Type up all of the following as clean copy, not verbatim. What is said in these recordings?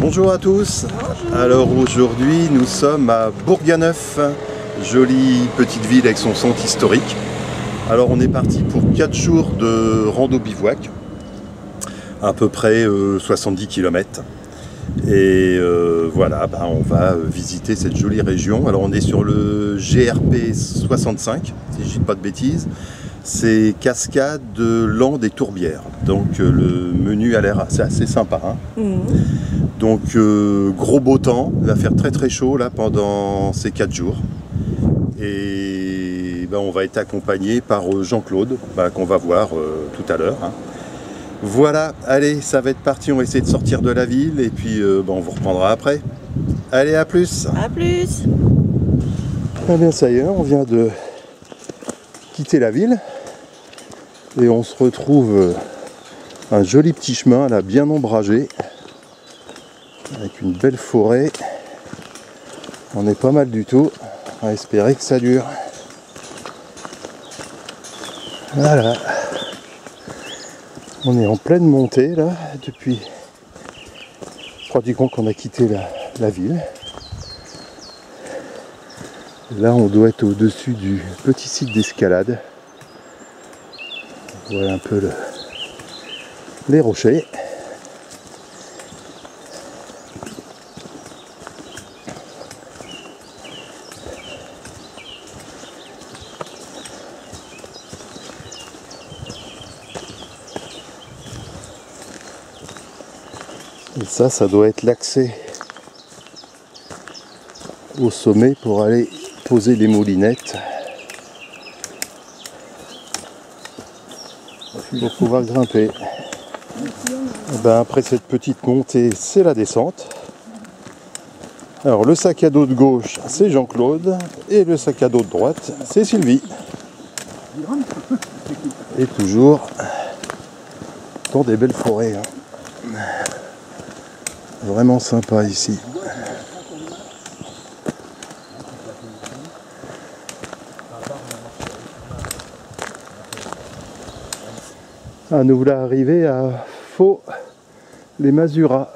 Bonjour à tous. Bonjour. Alors aujourd'hui nous sommes à Bourganeuf, jolie petite ville avec son centre historique. Alors on est parti pour 4 jours de rando bivouac, à peu près 70 km. Et voilà, on va visiter cette jolie région. Alors on est sur le GRP 65, si je ne dis pas de bêtises. C'est Cascade de Landes et Tourbières. Donc le menu a l'air assez sympa. Hein. Donc gros beau temps, il va faire très très chaud là pendant ces 4 jours. Et on va être accompagné par Jean-Claude, qu'on va voir tout à l'heure. Hein. Voilà, allez, ça va être parti, on va essayer de sortir de la ville et puis on vous reprendra après. Allez, à plus. À plus. Eh bien ça y est, on vient de quitter la ville et on se retrouve un joli petit chemin là, bien ombragé, avec une belle forêt. On est pas mal du tout, on va espérer que ça dure. Voilà. On est en pleine montée là, depuis pratiquement qu'on a quitté la ville. Là on doit être au-dessus du petit site d'escalade. Voilà un peu les rochers. Et ça doit être l'accès au sommet pour aller poser les moulinettes. Pour pouvoir grimper. Et après cette petite montée, c'est la descente. Alors le sac à dos de gauche, c'est Jean-Claude. Et le sac à dos de droite, c'est Sylvie. Et toujours dans des belles forêts. Hein. Vraiment sympa ici. Ah, nous voilà arrivés à Faux-les-Mazuras.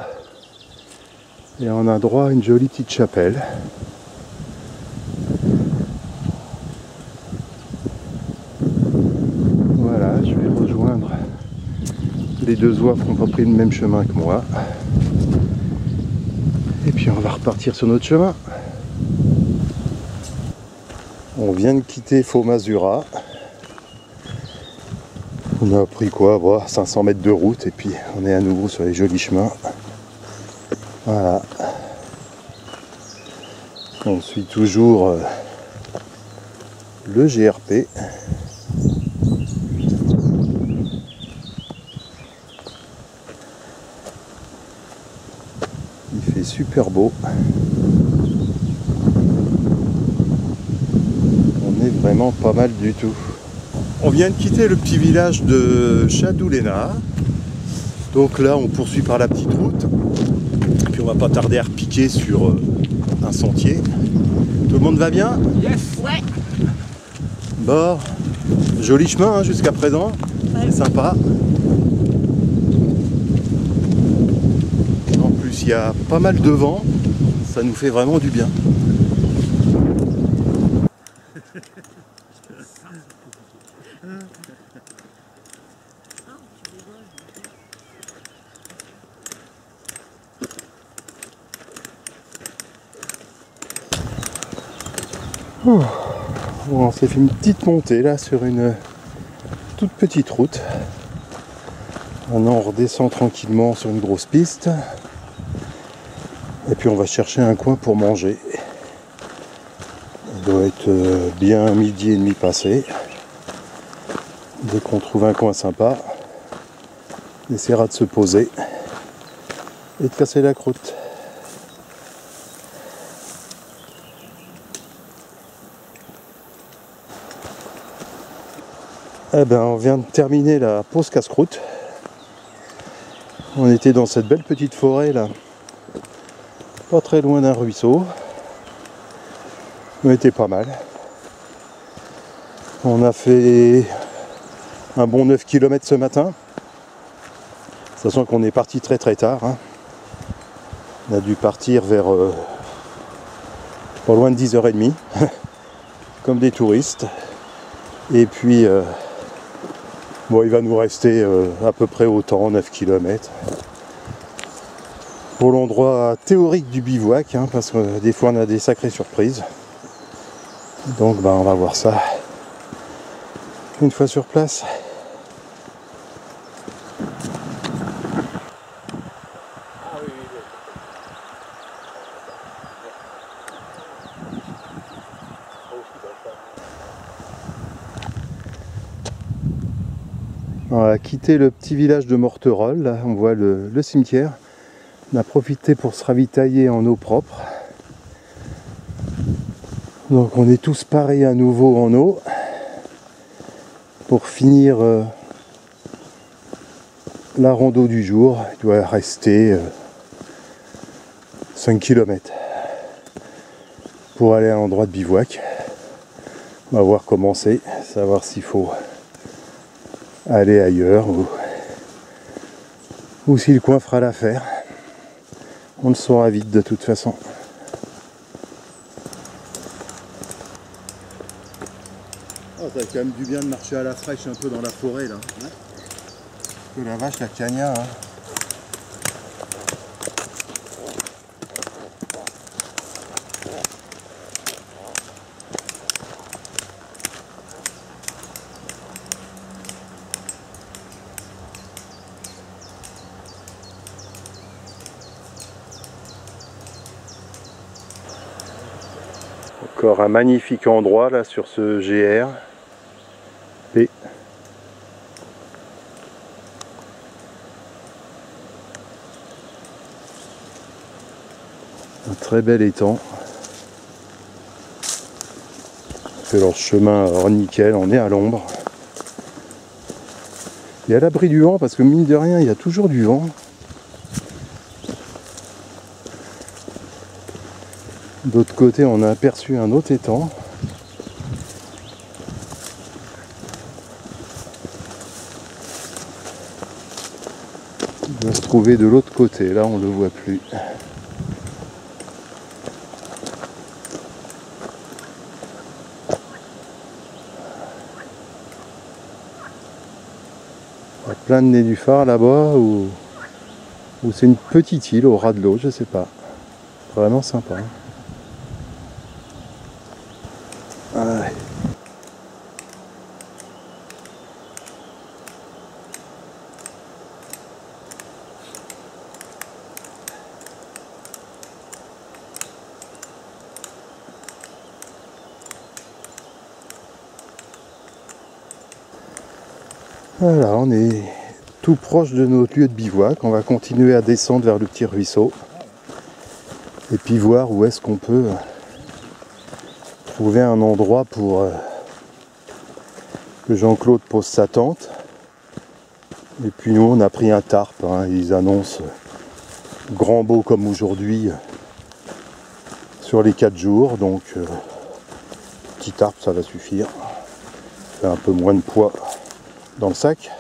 Et on a droit à une jolie petite chapelle. Voilà, je vais rejoindre les deux oies qui n'ont pas pris le même chemin que moi. Et puis on va repartir sur notre chemin. On vient de quitter Faux-Mazuras. On a pris quoi, 500 mètres de route et puis on est à nouveau sur les jolis chemins. Voilà. On suit toujours le GRP. Il fait super beau. On est vraiment pas mal du tout. On vient de quitter le petit village de Chadouléna. Donc là, on poursuit par la petite route. Puis on va pas tarder à repiquer sur un sentier. Tout le monde va bien? Yes. Ouais. Bon, joli chemin hein, jusqu'à présent. Ouais. C'est sympa. En plus, il y a pas mal de vent. Ça nous fait vraiment du bien. Bon, on s'est fait une petite montée là sur une toute petite route. Maintenant on redescend tranquillement sur une grosse piste. Et puis on va chercher un coin pour manger. Il doit être bien 12h30 passé. Dès qu'on trouve un coin sympa, on essaiera de se poser et de casser la croûte. On vient de terminer la pause casse-croûte. On était dans cette belle petite forêt là, pas très loin d'un ruisseau. On était pas mal. On a fait un bon 9 km ce matin. Sachant qu'on est parti très très tard. Hein. On a dû partir vers pas loin de 10h30, comme des touristes. Et puis, bon, il va nous rester à peu près autant, 9 km. Pour l'endroit théorique du bivouac, hein, parce que des fois on a des sacrées surprises. Donc on va voir ça une fois sur place. On a quitté le petit village de Morterolle, là on voit le cimetière. On a profité pour se ravitailler en eau propre. Donc on est tous parés à nouveau en eau pour finir la rando du jour. Il doit rester 5 km pour aller à l'endroit de bivouac. On va voir comment c'est, savoir s'il faut aller ailleurs ou si le coin fera l'affaire. On le saura vite de toute façon. Oh, ça a quand même du bien de marcher à la fraîche un peu dans la forêt là. Ouais. Que la vache, la cagna. Hein. Encore un magnifique endroit là sur ce GR. P. Un très bel étang. On fait leur chemin hors nickel, on est à l'ombre. Et à l'abri du vent, parce que mine de rien, il y a toujours du vent. D'autre côté, on a aperçu un autre étang. Il doit se trouver de l'autre côté, là on ne le voit plus. Il y a plein de nénuphars là-bas, ou c'est une petite île au ras de l'eau, je sais pas. Vraiment sympa. Ouais. Voilà, on est tout proche de notre lieu de bivouac. On va continuer à descendre vers le petit ruisseau et puis voir où est-ce qu'on peut trouver un endroit pour que Jean-Claude pose sa tente. Et puis nous on a pris un tarp, hein. Ils annoncent grand beau comme aujourd'hui sur les 4 jours, donc petit tarp ça va suffire. Fait un peu moins de poids dans le sac.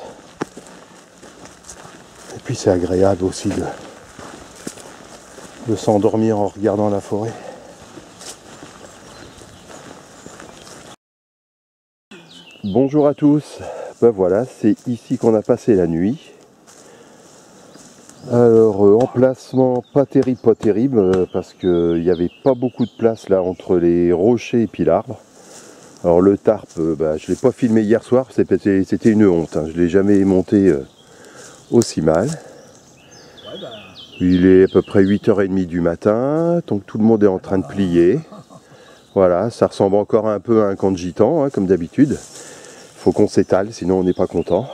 Et puis c'est agréable aussi de s'endormir en regardant la forêt. Bonjour à tous, ben voilà, c'est ici qu'on a passé la nuit. Alors emplacement pas terrible parce qu'il n'y avait pas beaucoup de place là entre les rochers et puis l'arbre. Alors le tarp, je ne l'ai pas filmé hier soir, c'était une honte, hein. Je ne l'ai jamais monté aussi mal. Il est à peu près 8h30 du matin, donc tout le monde est en train de plier. Voilà, ça ressemble encore un peu à un camp de gitans, hein, comme d'habitude. Faut qu'on s'étale, sinon on n'est pas content.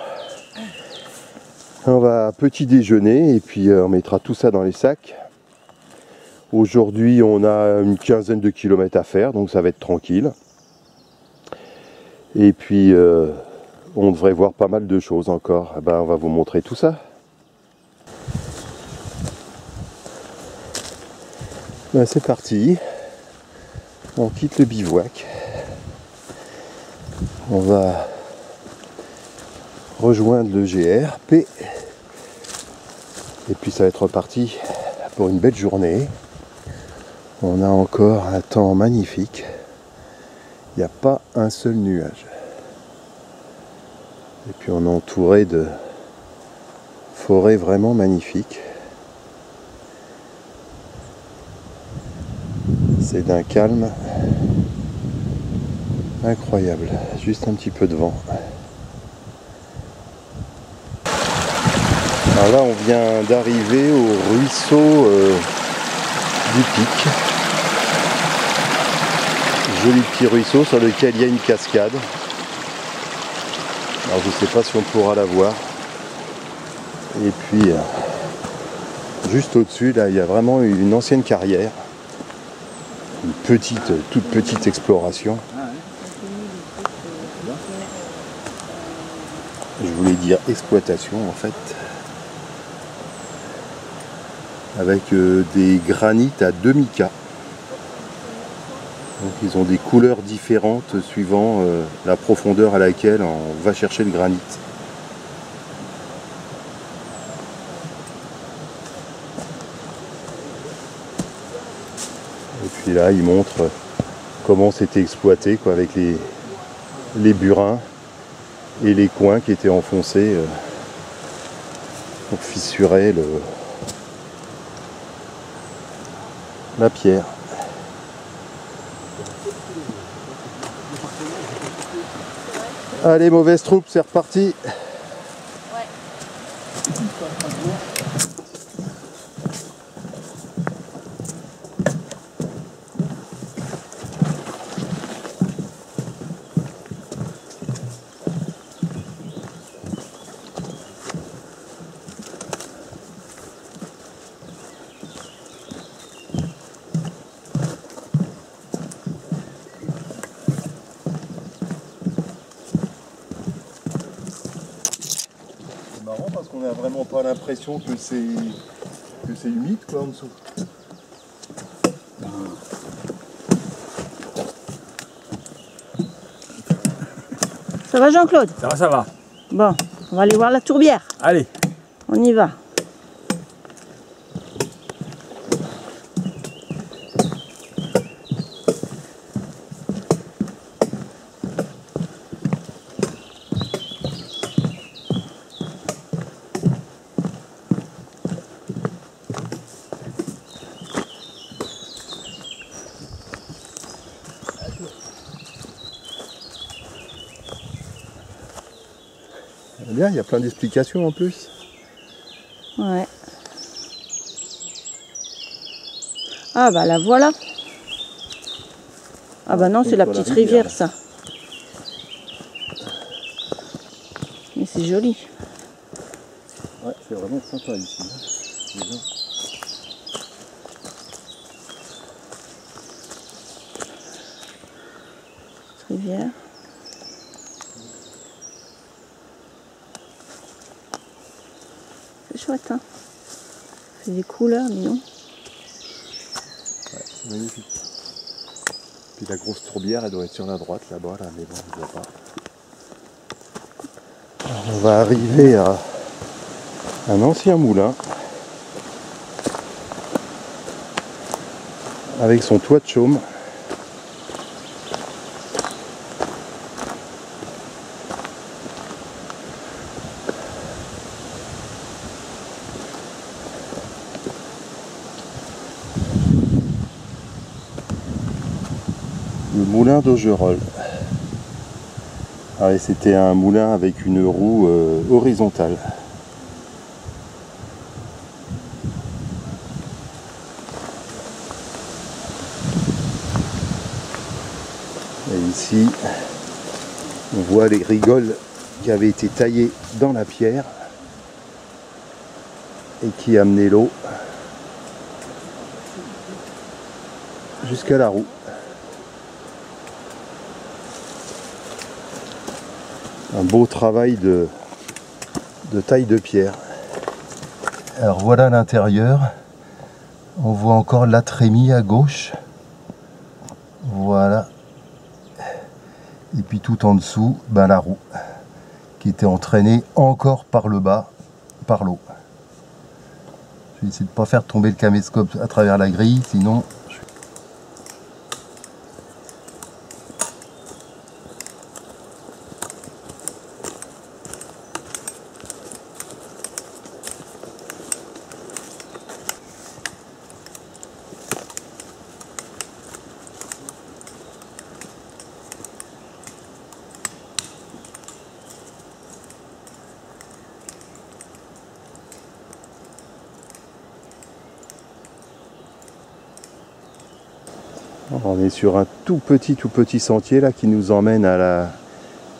On va petit déjeuner et puis on mettra tout ça dans les sacs. Aujourd'hui on a une quinzaine de kilomètres à faire, donc ça va être tranquille. Et puis on devrait voir pas mal de choses encore. On va vous montrer tout ça. C'est parti. On quitte le bivouac. On va rejoindre le GR P. Et puis ça va être reparti pour une belle journée. On a encore un temps magnifique. Il n'y a pas un seul nuage. Et puis on est entouré de forêts vraiment magnifiques. C'est d'un calme incroyable. Juste un petit peu de vent. Alors là, on vient d'arriver au ruisseau du Pic. Joli petit ruisseau sur lequel il y a une cascade. Alors je ne sais pas si on pourra la voir. Et puis, juste au-dessus, là, il y a vraiment une ancienne carrière. Une petite, toute petite exploration. Je voulais dire exploitation en fait. Avec des granites à demi-K. Donc ils ont des couleurs différentes suivant la profondeur à laquelle on va chercher le granit. Et puis là ils montrent comment c'était exploité quoi, avec les burins et les coins qui étaient enfoncés pour fissurer la pierre. Allez, mauvaise troupe, c'est reparti. Parce qu'on n'a vraiment pas l'impression que c'est humide quoi en dessous. Ça va Jean-Claude? Ça va, ça va. Bon, on va aller voir la tourbière. Allez. On y va. Bien, il y a plein d'explications en plus. Ouais. Ah bah la voilà. Ah bah non, c'est la petite rivière ça. Mais c'est joli. Ouais, c'est vraiment sympa ici. Rivière. C'est chouette, hein. C'est des couleurs, dis donc. Ouais, c'est magnifique. Puis la grosse tourbière, elle doit être sur la droite là-bas, là, mais bon, je ne vois pas. Alors, on va arriver à un ancien moulin avec son toit de chaume. Le moulin d'Augerolles. Ah, c'était un moulin avec une roue horizontale. Et ici, on voit les rigoles qui avaient été taillées dans la pierre et qui amenaient l'eau jusqu'à la roue. Un beau travail de taille de pierre. Alors voilà l'intérieur. On voit encore la trémie à gauche. Voilà. Et puis tout en dessous, ben, la roue qui était entraînée encore par le bas, par l'eau. Je vais essayer de ne pas faire tomber le caméscope à travers la grille, sinon... On est sur un tout petit sentier là qui nous emmène à la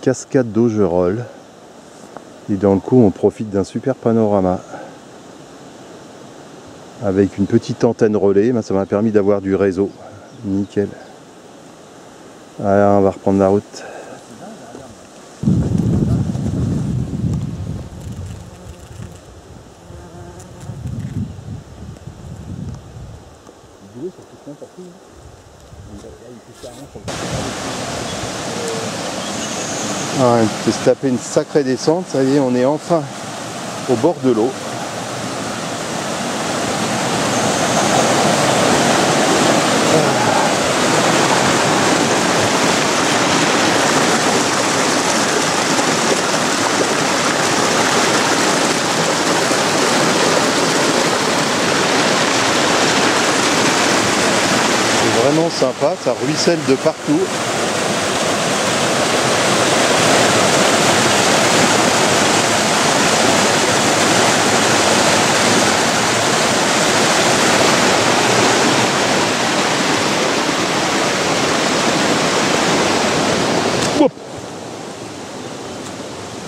cascade d'Augerolles. Et dans le coup, on profite d'un super panorama. Avec une petite antenne relais, ça m'a permis d'avoir du réseau. Nickel. Allez, on va reprendre la route. Ah, il peut se taper une sacrée descente, ça y est, on est enfin au bord de l'eau. C'est vraiment sympa, ça ruisselle de partout.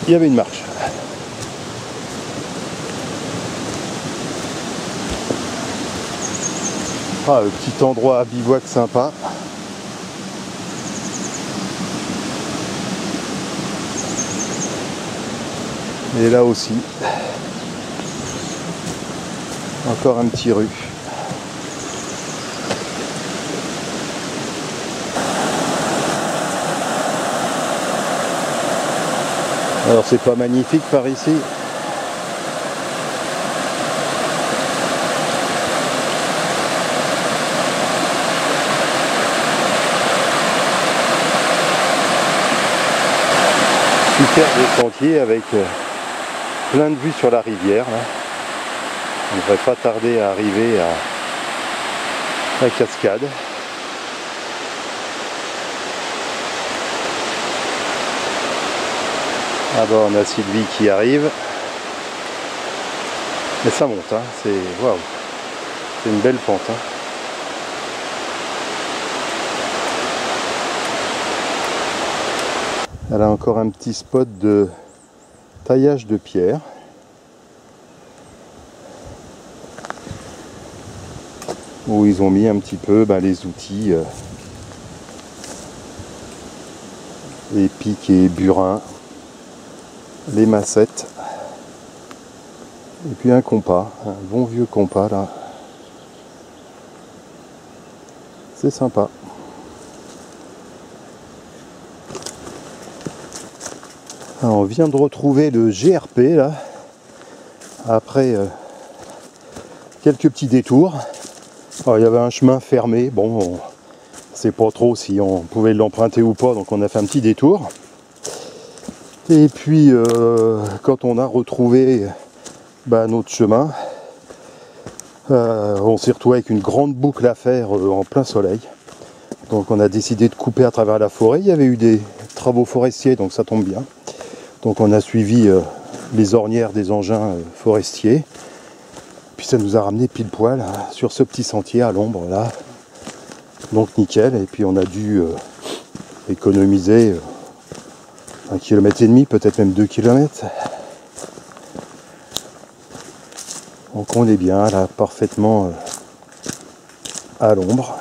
Il y avait une marche. Ah, le petit endroit à bivouac sympa. Et là aussi, encore un petit rue. Alors c'est pas magnifique par ici. Super beau sentier avec plein de vues sur la rivière. Là. On ne devrait pas tarder à arriver à la cascade. Ah bah on a Sylvie qui arrive. Mais ça monte, hein. C'est waouh. C'est une belle pente. Hein. Elle a encore un petit spot de taillage de pierre. Où ils ont mis un petit peu les outils. Les pics et burins. Les massettes. Et puis un compas. Un bon vieux compas là. C'est sympa. Alors, on vient de retrouver le GRP là, après quelques petits détours. Alors, il y avait un chemin fermé, bon, on ne sait pas trop si on pouvait l'emprunter ou pas, donc on a fait un petit détour. Et puis quand on a retrouvé notre chemin, on s'est retrouvé avec une grande boucle à faire en plein soleil. Donc on a décidé de couper à travers la forêt. Il y avait eu des travaux forestiers, donc ça tombe bien. Donc on a suivi les ornières des engins forestiers. Puis ça nous a ramené pile poil sur ce petit sentier à l'ombre là. Donc nickel. Et puis on a dû économiser 1,5 km, peut-être même 2 km. Donc on est bien là, parfaitement à l'ombre.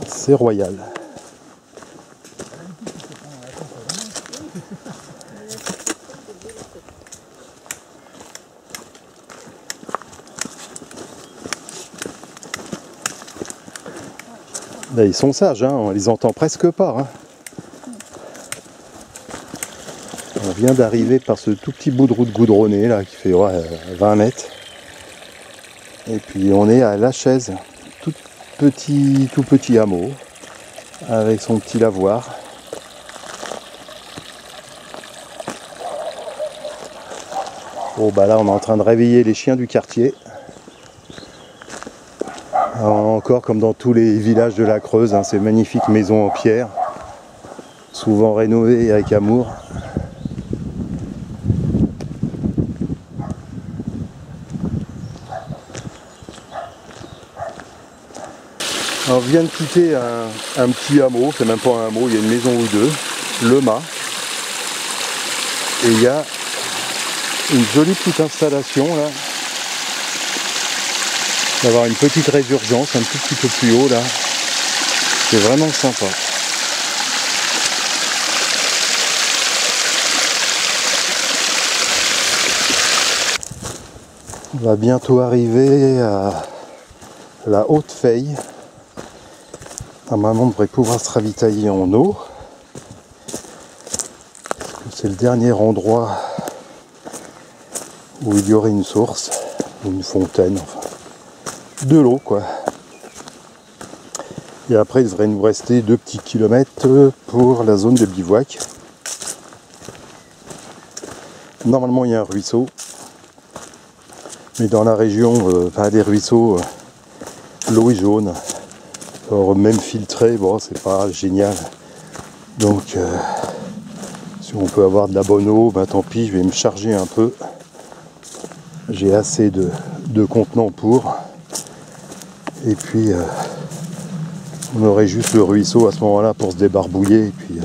C'est royal. Là, ils sont sages, hein, on les entend presque pas. Hein. On vient d'arriver par ce tout petit bout de route goudronnée là qui fait 20 mètres. Et puis on est à La Chaise, tout petit hameau avec son petit lavoir. Bon bah là on est en train de réveiller les chiens du quartier. Alors, encore comme dans tous les villages de la Creuse, hein, ces magnifiques maisons en pierre, souvent rénovées avec amour. Alors, je viens de quitter un petit hameau, c'est même pas un hameau, il y a une maison ou deux, Le Mât. Et il y a une jolie petite installation là. Il va y avoir une petite résurgence un tout petit peu plus haut là. C'est vraiment sympa. On va bientôt arriver à la Haute-Faye. Normalement on devrait pouvoir se ravitailler en eau. C'est le dernier endroit où il y aurait une source, ou une fontaine, enfin, de l'eau quoi. Et après il devrait nous rester 2 petits kilomètres pour la zone de bivouac. Normalement il y a un ruisseau, mais dans la région, des ruisseaux, l'eau est jaune. Alors même filtré, bon c'est pas génial. Donc si on peut avoir de la bonne eau, bah tant pis, je vais me charger un peu. J'ai assez de contenants pour. Et puis on aurait juste le ruisseau à ce moment-là pour se débarbouiller. Et puis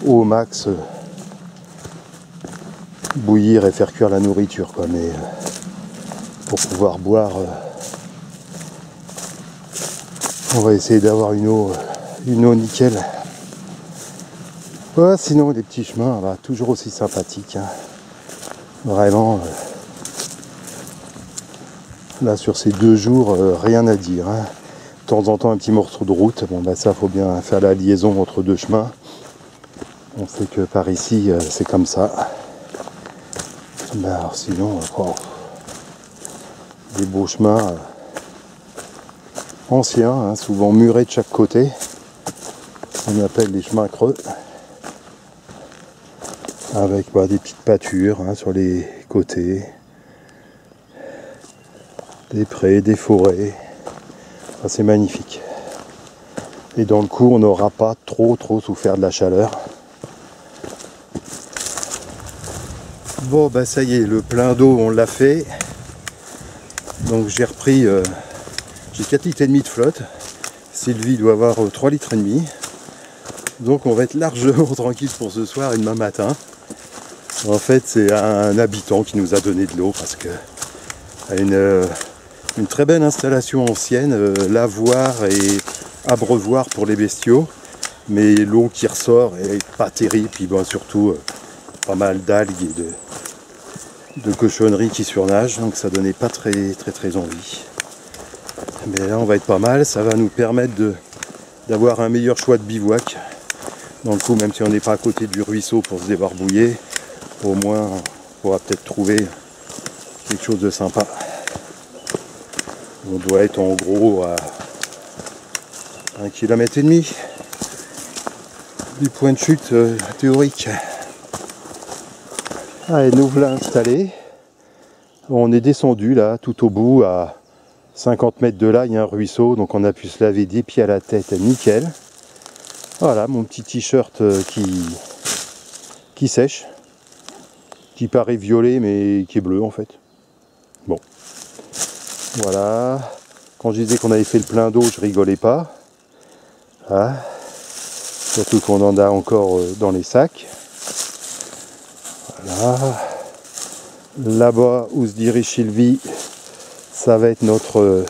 au max bouillir et faire cuire la nourriture quoi. Mais pour pouvoir boire, on va essayer d'avoir une eau nickel. Ouais, sinon les petits chemins, bah, toujours aussi sympathiques. Hein. Vraiment, là sur ces 2 jours, rien à dire. Hein. De temps en temps un petit morceau de route, bon bah ça faut bien faire la liaison entre 2 chemins. On sait que par ici c'est comme ça. Bah, alors sinon, des beaux chemins anciens, hein, souvent murés de chaque côté. On appelle les chemins creux. Avec des petites pâtures hein, sur les côtés, des prés, des forêts, enfin, c'est magnifique. Et dans le coup on n'aura pas trop souffert de la chaleur. Bon bah ça y est, le plein d'eau on l'a fait. Donc j'ai repris, j'ai 4,5 litres de flotte. Sylvie doit avoir 3,5 litres. Donc on va être largement tranquille pour ce soir et demain matin. En fait, c'est un habitant qui nous a donné de l'eau parce que une très belle installation ancienne, lavoir et abreuvoir pour les bestiaux, mais l'eau qui ressort est pas terrible, puis bon, surtout pas mal d'algues et de cochonneries qui surnagent, donc ça donnait pas très envie. Mais là, on va être pas mal, ça va nous permettre d'avoir un meilleur choix de bivouac. Dans le coup, même si on n'est pas à côté du ruisseau pour se débarbouiller, au moins on pourra peut-être trouver quelque chose de sympa. On doit être en gros à 1,5 km du point de chute théorique. Allez, nous voilà installés. On est descendu là, tout au bout, à 50 mètres de là, il y a un ruisseau, donc on a pu se laver des pieds à la tête, nickel. Voilà, mon petit t-shirt qui sèche. Qui paraît violet mais qui est bleu en fait. Bon. Voilà. Quand je disais qu'on avait fait le plein d'eau, je rigolais pas. Ah. Surtout qu'on en a encore dans les sacs. Voilà. Là-bas où se dirige Sylvie, ça va être notre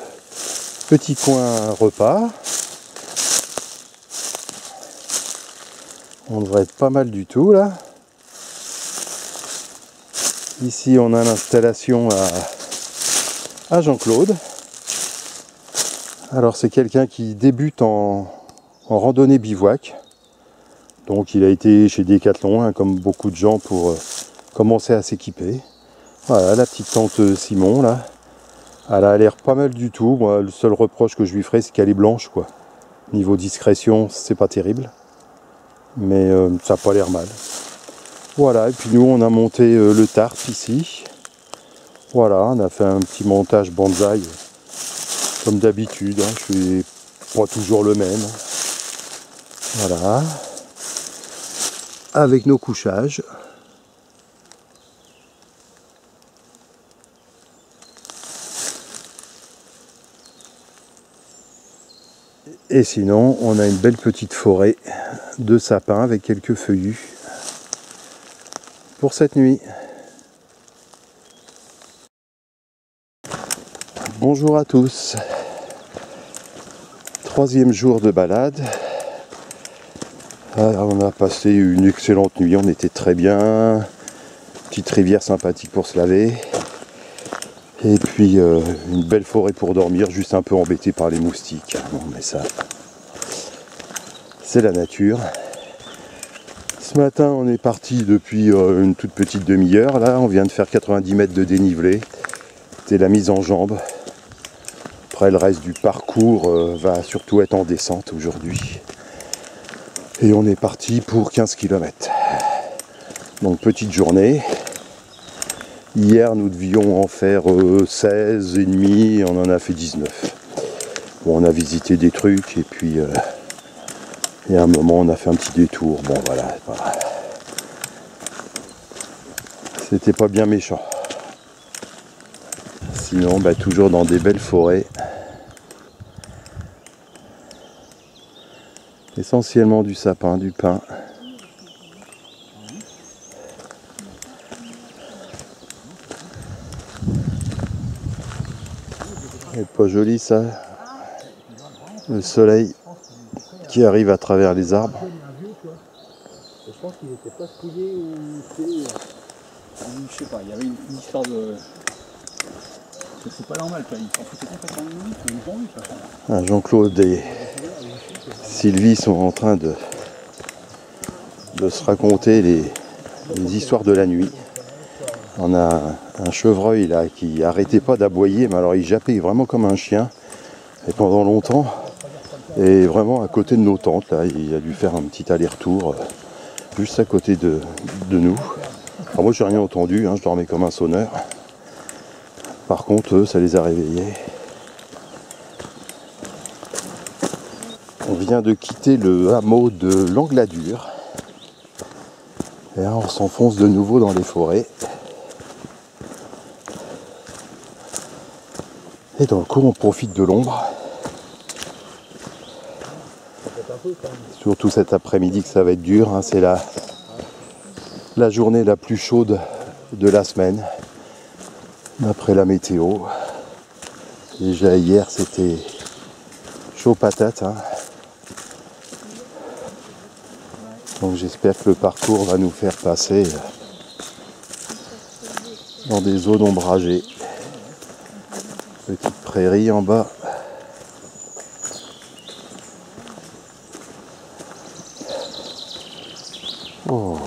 petit coin repas. On devrait être pas mal du tout là. Ici on a l'installation à Jean-Claude. Alors c'est quelqu'un qui débute en randonnée bivouac. Donc il a été chez Decathlon, hein, comme beaucoup de gens, pour commencer à s'équiper. Voilà, la petite tante Simon, là. Elle a l'air pas mal du tout. Moi, le seul reproche que je lui ferai, c'est qu'elle est blanche, quoi. Niveau discrétion, c'est pas terrible. Mais ça n'a pas l'air mal. Voilà, et puis nous, on a monté le tarp ici. Voilà, on a fait un petit montage bonsaï, comme d'habitude. Hein. Je suis pas toujours le même. Voilà. Avec nos couchages. Et sinon, on a une belle petite forêt de sapins avec quelques feuillus pour cette nuit. Bonjour à tous. 3e jour de balade. On a passé une excellente nuit, on était très bien. Petite rivière sympathique pour se laver. Et puis une belle forêt pour dormir, juste un peu embêté par les moustiques. Bon, mais ça, c'est la nature. Ce matin, on est parti depuis une toute petite demi-heure. Là, on vient de faire 90 mètres de dénivelé. C'était la mise en jambe. Après, le reste du parcours va surtout être en descente aujourd'hui. Et on est parti pour 15 km. Donc, petite journée. Hier, nous devions en faire 16 et demi, on en a fait 19. Bon, on a visité des trucs et puis il y a un moment, on a fait un petit détour. Bon, voilà. C'était pas bien méchant. Sinon, toujours dans des belles forêts. Essentiellement du sapin, du pin. C'est pas joli ça, le soleil qui arrive à travers les arbres. Je pense qu'il n'était pas fouillé ou je sais pas, il y avait une histoire de... C'est pas normal, quoi. Il s'en foutait complètement de nous, ils nous ont eu, de toute façon. Jean-Claude et Sylvie sont en train de se raconter les histoires de la nuit. On a un chevreuil là qui arrêtait pas d'aboyer, mais alors il jappait vraiment comme un chien, et pendant longtemps, et vraiment à côté de nos tentes, là, il a dû faire un petit aller-retour juste à côté de nous. Alors moi j'ai rien entendu, hein, je dormais comme un sonneur. Par contre eux, ça les a réveillés. On vient de quitter le hameau de l'Angladure, et là on s'enfonce de nouveau dans les forêts. Et dans le coup, on profite de l'ombre. Surtout cet après-midi que ça va être dur. Hein, c'est la journée la plus chaude de la semaine, d'après la météo. Déjà hier, c'était chaud patate. Hein. Donc j'espère que le parcours va nous faire passer dans des zones ombragées. Petite prairie en bas. Oh.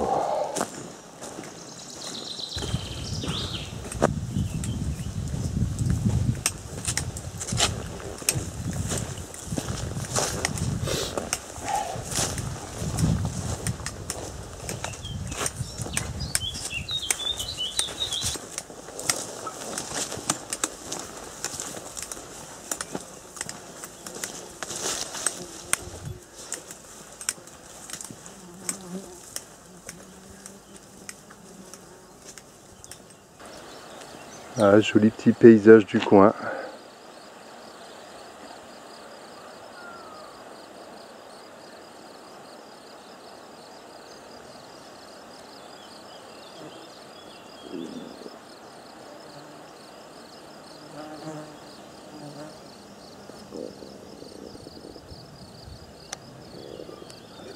Ah, joli petit paysage du coin.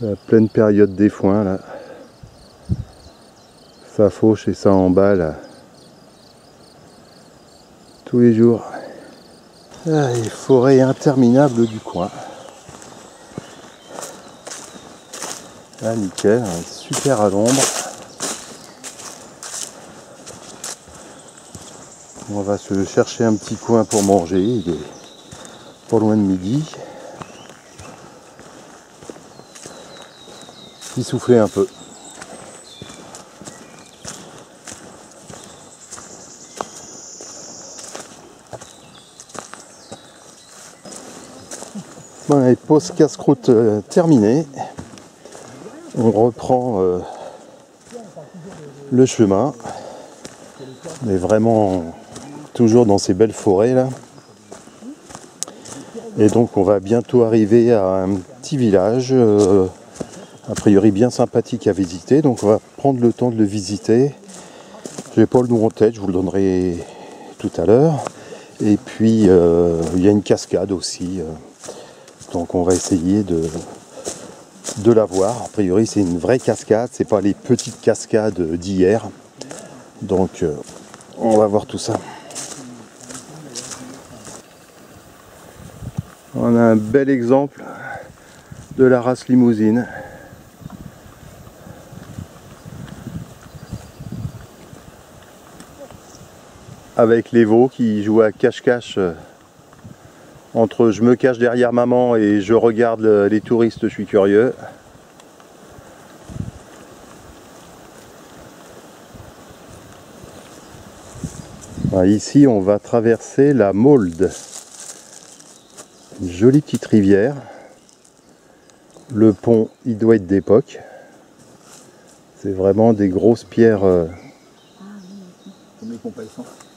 C'est la pleine période des foins là. Ça fauche et ça emballe tous les jours. Ah, les forêts interminables du coin. Ah, nickel, super à l'ombre. On va se chercher un petit coin pour manger, il est pas loin de midi. Il soufflait un peu. Bon, et pause casse-croûte terminée. On reprend le chemin. Mais vraiment toujours dans ces belles forêts là. Et donc on va bientôt arriver à un petit village, a priori bien sympathique à visiter. Donc on va prendre le temps de le visiter. Je n'ai pas le nom en tête, je vous le donnerai tout à l'heure. Et puis il y a une cascade aussi. Donc on va essayer de la voir. A priori c'est une vraie cascade, c'est pas les petites cascades d'hier. Donc on va voir tout ça. On a un bel exemple de la race limousine. Avec les veaux qui jouent à cache-cache entre je me cache derrière maman et je regarde les touristes, je suis curieux. Ici on va traverser la Maulde. Une jolie petite rivière. Le pont il doit être d'époque. C'est vraiment des grosses pierres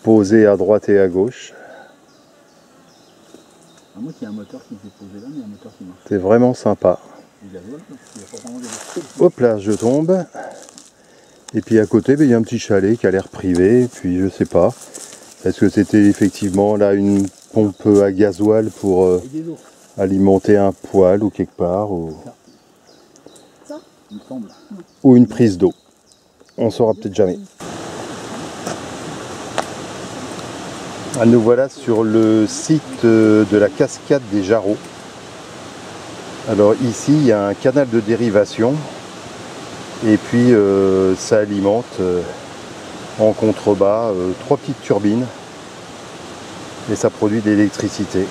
posées à droite et à gauche. Moi qui a un moteur qui s'est posé là, mais un moteur qui marche. C'est vraiment sympa. Hop là, je tombe. Et puis à côté, il y a un petit chalet qui a l'air privé. Puis je sais pas. Est-ce que c'était effectivement là une pompe à gasoil pour alimenter un poêle ou quelque part ou une prise d'eau. On saura peut-être jamais. Nous voilà sur le site de la cascade des Jarreaux. Alors ici il y a un canal de dérivation et puis ça alimente en contrebas 3 petites turbines et ça produit de l'électricité.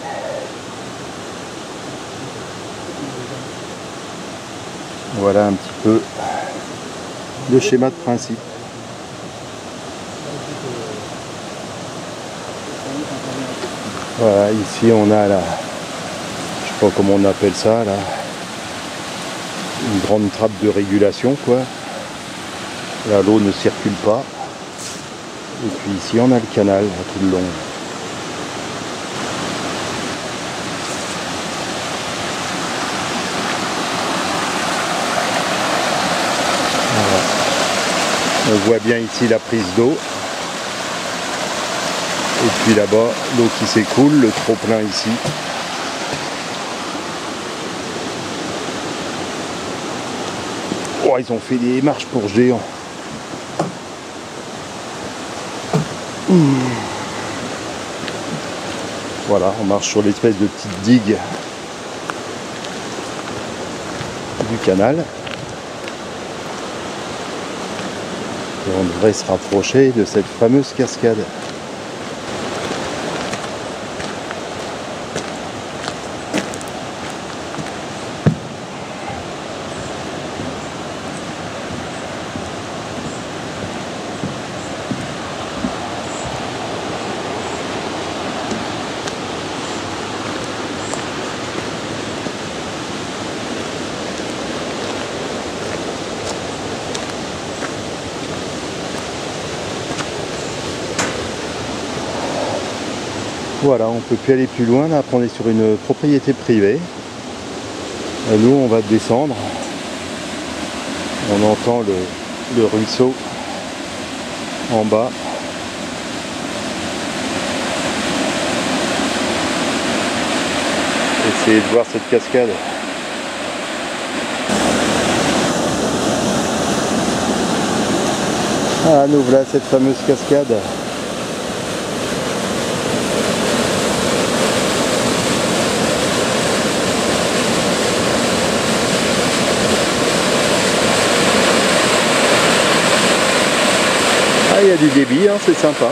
Voilà un petit peu le schéma de principe. Voilà, ici on a la, je sais pas comment on appelle ça là, une grande trappe de régulation quoi. Là l'eau ne circule pas. Et puis ici on a le canal tout le long. Voilà. On voit bien ici la prise d'eau. Et puis là-bas, l'eau qui s'écoule, le trop-plein ici. Oh, ils ont fait des marches pour géants. Voilà, on marche sur l'espèce de petite digue du canal. Et on devrait se rapprocher de cette fameuse cascade. Voilà, on ne peut plus aller plus loin, là après on est sur une propriété privée. Et nous on va descendre. On entend le ruisseau en bas. Essayez de voir cette cascade. Ah, nous voilà cette fameuse cascade. il y a du débit, hein, c'est sympa.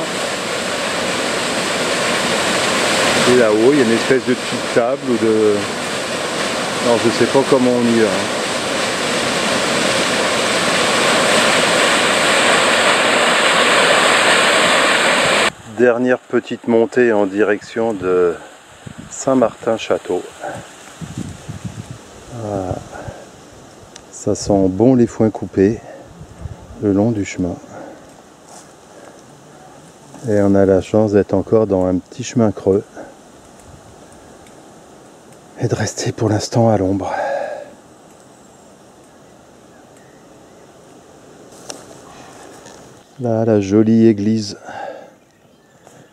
Et là-haut, il y a une espèce de petite table ou de... Alors je sais pas comment on y va. Dernière petite montée en direction de Saint-Martin-Château. Voilà. Ça sent bon les foins coupés le long du chemin. Et on a la chance d'être encore dans un petit chemin creux. Et de rester pour l'instant à l'ombre. Là, la jolie église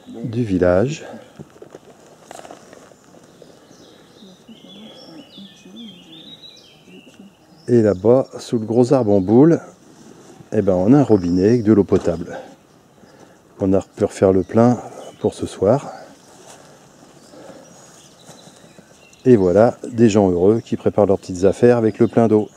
du village. Et là-bas, sous le gros arbre en boule, eh ben, on a un robinet avec de l'eau potable. On a pu refaire le plein pour ce soir. Et voilà, des gens heureux qui préparent leurs petites affaires avec le plein d'eau.